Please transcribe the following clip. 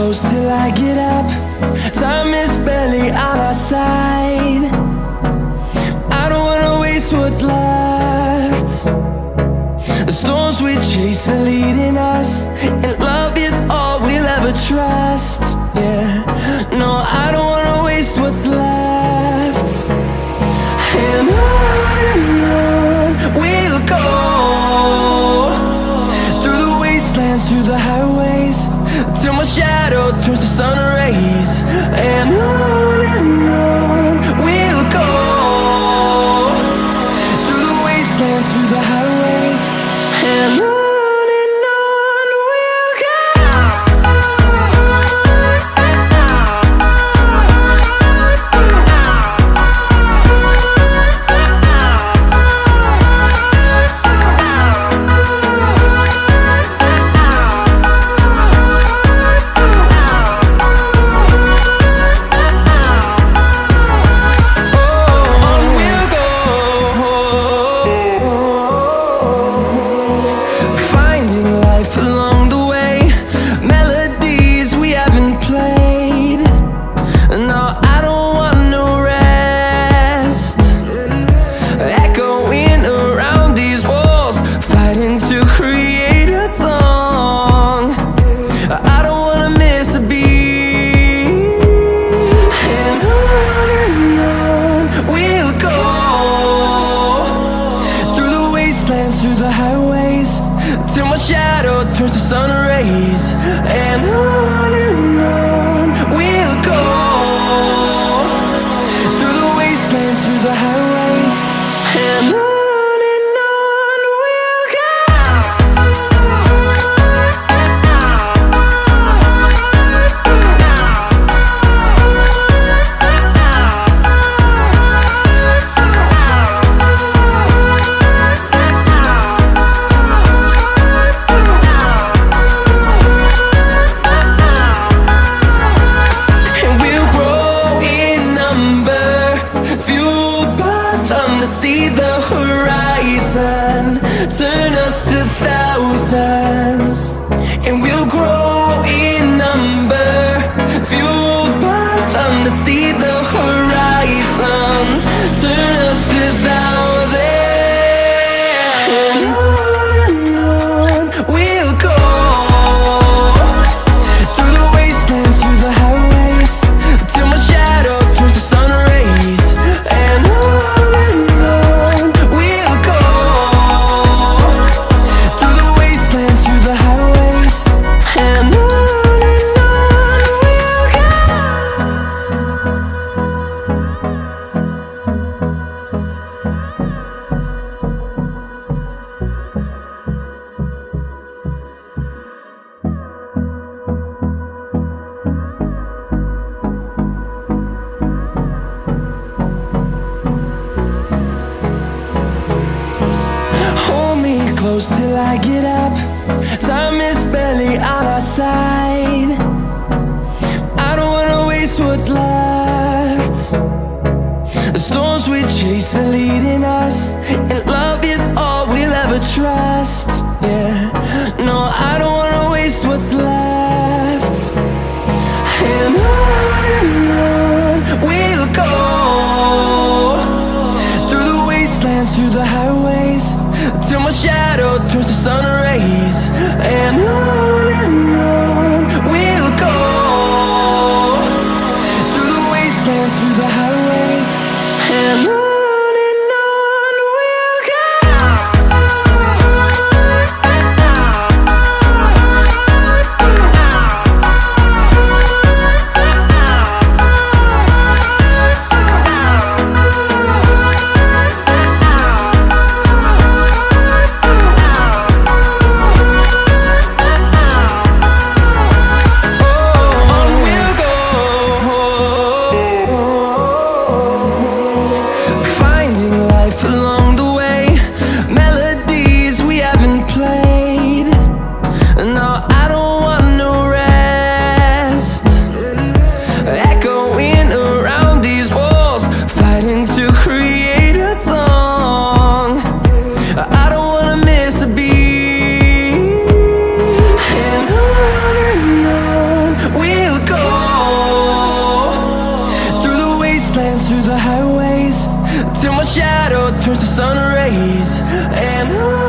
close till I get up. Time is barely on our side. I don't wanna waste what's left. The storms we chase are leading us, and love is all we'll ever trust. Yeah, no, I don't wanna waste what's left. And on we'll go, through the wastelands, through the highways, till my shadow turns to sun rays. And on we'll go, through the wastelands, through the highways, and on we'll go. Through the highways, till my shadow turns to sun rays. And on we'll go, through the wastelands, through the highways, and on we'll go. See the horizon turn us to thousands, and we'll grow in number, fueled by them. To see the horizon turn us to thousands, and on we'll go, through the wastelands, through the highways, till my shadow turns to sun rays. And close till I get up. Time is barely on our side. I don't wanna waste what's left. The storms we chase are leading us, and love is all we'll ever trust. Yeah, no, I don't wanna waste what's left. And on we'll go, through the wastelands, through the highways, till my shadow turns to sun rays. And on we'll go, through the wastelands, through the highways, and on. turns to sun rays, and